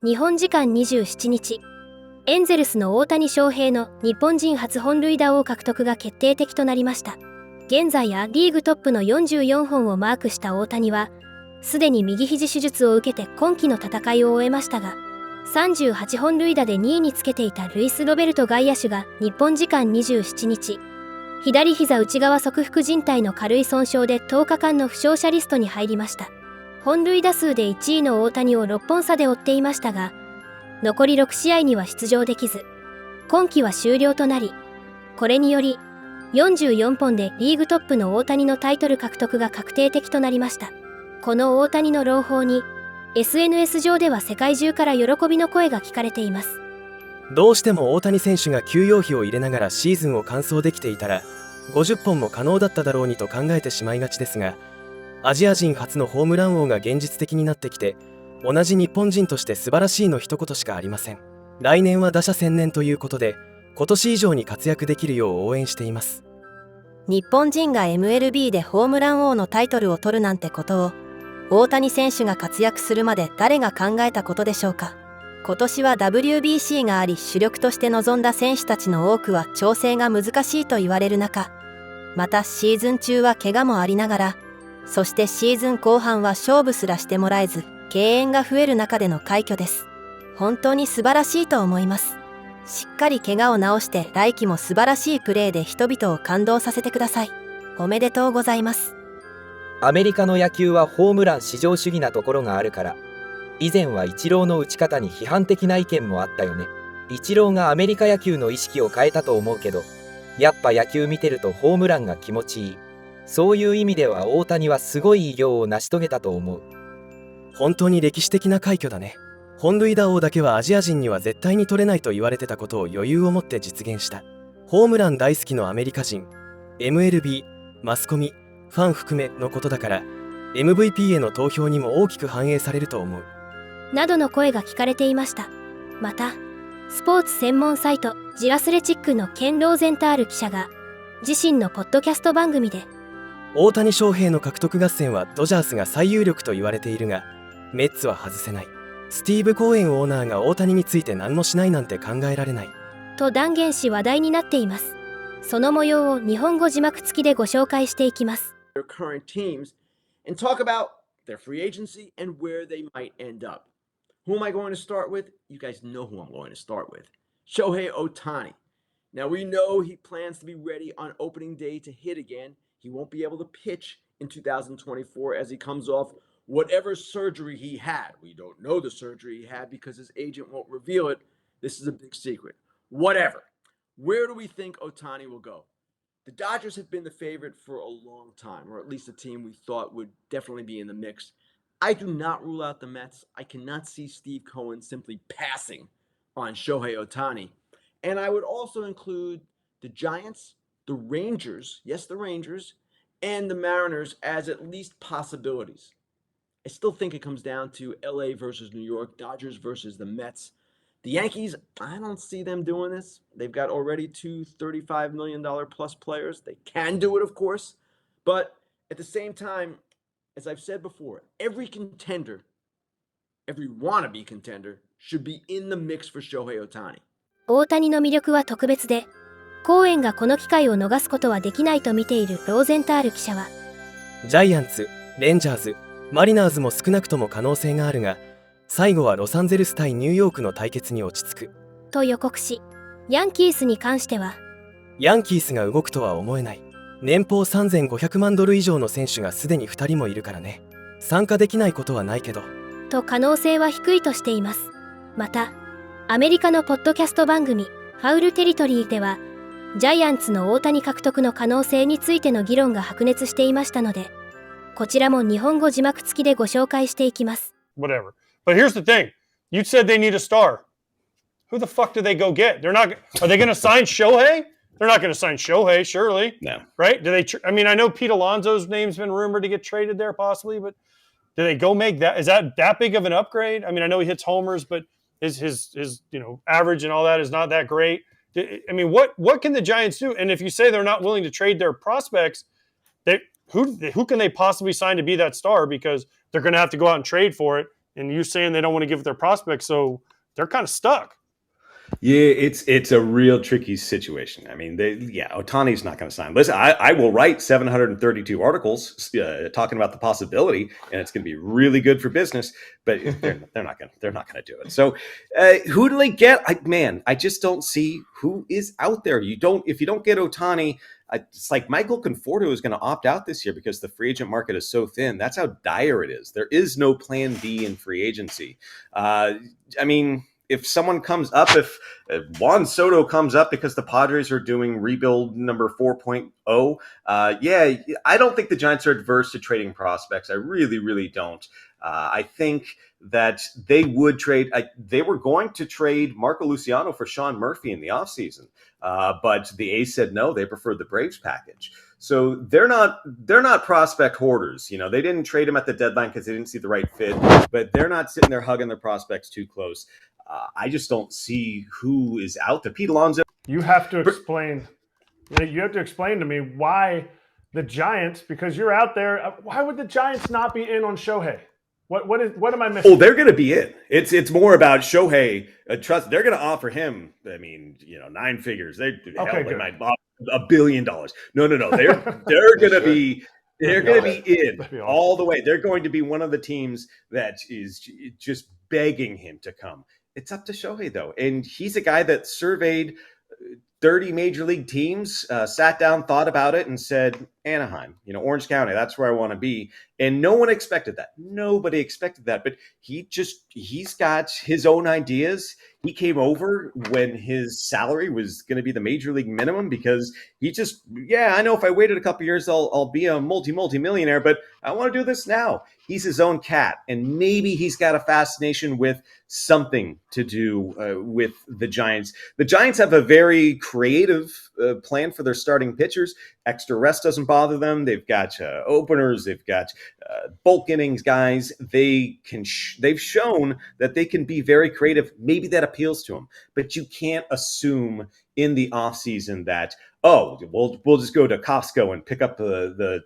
日本時間27日、エンゼルスの大谷翔平の日本人初本塁打王獲得が決定的となりました。現在リーグトップの44本をマークした大谷は、すでに右肘手術を受けて今季の戦いを終えましたが、38本塁打で2位につけていたルイス・ロベルト外野手が日本時間27日、左膝内側側副靭帯の軽い損傷で10日間の負傷者リストに入りました。本塁打数で1位の大谷を6本差で追っていましたが、残り6試合には出場できず、今季は終了となり、これにより44本でリーグトップの大谷のタイトル獲得が確定的となりました。この大谷の朗報に SNS 上では世界中から喜びの声が聞かれています。どうしても大谷選手が休養費を入れながらシーズンを完走できていたら50本も可能だっただろうにと考えてしまいがちですが、アジア人初のホームラン王が現実的になってきて、同じ日本人として素晴らしいの一言しかありません。来年は打者専念ということで、今年以上に活躍できるよう応援しています。日本人が MLB でホームラン王のタイトルを取るなんてことを、大谷選手が活躍するまで誰が考えたことでしょうか。今年は WBC があり、主力として臨んだ選手たちの多くは調整が難しいと言われる中、またシーズン中は怪我もありながら、そしてシーズン後半は勝負すらしてもらえず、敬遠が増える中での快挙です。本当に素晴らしいと思います。しっかり怪我を治して来季も素晴らしいプレーで人々を感動させてください。おめでとうございます。アメリカの野球はホームラン至上主義なところがあるから、以前はイチローの打ち方に批判的な意見もあったよね。イチローがアメリカ野球の意識を変えたと思うけど、やっぱ野球見てるとホームランが気持ちいい。そういう意味では大谷はすごい偉業を成し遂げたと思う。本当に歴史的な快挙だね。本塁打王だけはアジア人には絶対に取れないと言われてたことを余裕を持って実現した。ホームラン大好きのアメリカ人、 MLB、マスコミ、ファン含めのことだから MVP への投票にも大きく反映されると思う。などの声が聞かれていました。また、スポーツ専門サイトジアスレチックのケン・ローゼンタール記者が自身のポッドキャスト番組で、大谷翔平の獲得合戦はドジャースが最有力と言われているが、メッツは外せない。スティーブ・コーエンオーナーが大谷について何もしないなんて考えられないと断言し話題になっています。その模様を日本語字幕付きでご紹介していきます。Their current teams and talk about their free agency and where they might end up. Who am I going to start with? You guys know who I'm going to start with. Shohei Ohtani. Now we know he plans to be ready on opening day to hit again. He won't be able to pitch in 2024 as he comes off whatever surgery he had. We don't know the surgery he had because his agent won't reveal it. This is a big secret. Whatever. Where do we think Ohtani will go? The Dodgers have been the favorite for a long time, or at least a team we thought would definitely be in the mix. I do not rule out the Mets. I cannot see Steve Cohen simply passing on Shohei Ohtani. And I would also include the Giants, the Rangers, yes, the Rangers, and the Mariners as at least possibilities. I still think it comes down to LA versus New York, Dodgers versus the Mets. The Yankees, I don't see them doing this. They've got already two $35 million plus players. They can do it, of course. But at the same time, as I've said before, every contender, every wannabe contender, should be in the mix for Shohei Ohtani. 大谷の魅力は特別で、コーエンがこの機会を逃すことはできないと見ているローゼンタール記者は、ジャイアンツ、レンジャーズ、マリナーズも少なくとも可能性があるが、最後はロサンゼルス対ニューヨークの対決に落ち着くと予告し、ヤンキースに関しては、ヤンキースが動くとは思えない。年俸3500万ドル以上の選手がすでに2人もいるからね。参加できないことはないけどと可能性は低いとしています。また、アメリカのポッドキャスト番組ファウルテリトリーでは、ジャイアンツの大谷獲得の可能性についての議論が白熱していましたので、こちらも日本語字幕付きでご紹介していきます。Whatever. But here's the thing. You said they need a star. Who the fuck do they go get? They're not. Are they going to sign Shohei? They're not going to sign Shohei, surely. No. Right? Do they? I mean, I know Pete Alonso's name's been rumored to get traded there, possibly. But do they go make that? Is that big of an upgrade? I mean, I know he hits homers, but his average and all that is not that great. I mean, what can the Giants do? And if you say they're not willing to trade their prospects, who can they possibly sign to be that star? Because they're going to have to go out and trade for it. and you saying they don't want to give up their prospects, so they're kind of stuck. Yeah, it's a real tricky situation. I mean, Ohtani's not going to sign. Listen, I will write 732 articles talking about the possibility, and it's going to be really good for business. But they're not going to do it. So, who do they get? I just don't see who is out there. If you don't get Ohtani, it's like Michael Conforto is going to opt out this year because the free agent market is so thin. That's how dire it is. There is no plan B in free agency. If someone comes up, if Juan Soto comes up because the Padres are doing rebuild number 4.0, I don't think the Giants are adverse to trading prospects. I really, really don't. I think that they would trade. They were going to trade Marco Luciano for Sean Murphy in the offseason, but the A's said no. They preferred the Braves package. So they're not prospect hoarders. They didn't trade him at the deadline because they didn't see the right fit, but they're not sitting there hugging their prospects too close. I just don't see who is out there. Pete Alonso. You have to explain. You have to explain to me why the Giants, because you're out there. Why would the Giants not be in on Shohei? What am I missing? Oh, they're going to be in. It's more about Shohei. Trust. They're going to offer him. 9 figures. They might offer $1 billion. No. They're going to be. They're going to be in all the way. They're going to be one of the teams that is just begging him to come. It's up to Shohei, though. And he's a guy that surveyed 30 major league teams, sat down, thought about it, and said, Anaheim, Orange County, that's where I want to be. And no one expected that. Nobody expected that. But he's got his own ideas. He came over when his salary was going to be the major league minimum because I know if I waited a couple years, I'll be a multi-millionaire, but I want to do this now. He's his own cat, and maybe he's got a fascination with something to do with the Giants. The Giants have a very creative plan for their starting pitchers. Extra rest doesn't bother them. They've got openers. They've got bulk innings guys. They've shown that they can be very creative. Maybe that appeals to them, but you can't assume in the offseason that, we'll just go to Costco and pick up the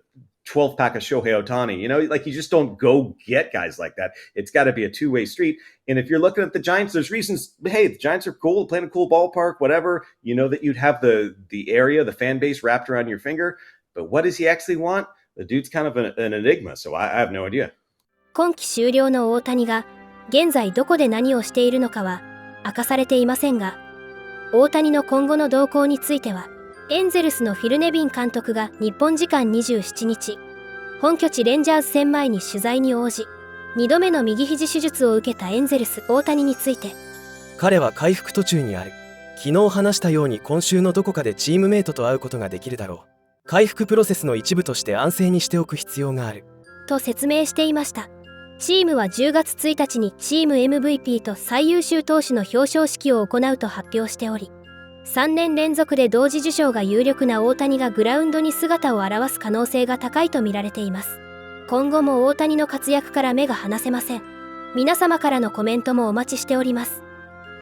12-pack of Shohei Ohtani. You just don't go get guys like that. It's got to be a two-way street. And if you're looking at the Giants, there's reasons. Hey, the Giants are cool, playing a cool ballpark, whatever. That you'd have the area, the fan base wrapped around your finger. But what does he actually want? The dude's kind of an enigma, so I have no idea. 今季終了の大谷が現在どこで何をしているのかは明かされていませんが、大谷の今後の動向については、エンゼルスのフィル・ネビン監督が日本時間27日、本拠地レンジャーズ戦前に取材に応じ、2度目の右肘手術を受けたエンゼルス大谷について、彼は回復途中にある。昨日話したように今週のどこかでチームメイトと会うことができるだろう。回復プロセスの一部として安静にしておく必要がある。と説明していました。チームは10月1日にチーム MVP と最優秀投手の表彰式を行うと発表しており、3年連続で同時受賞が有力な大谷がグラウンドに姿を現す可能性が高いと見られています。今後も大谷の活躍から目が離せません。皆様からのコメントもお待ちしております。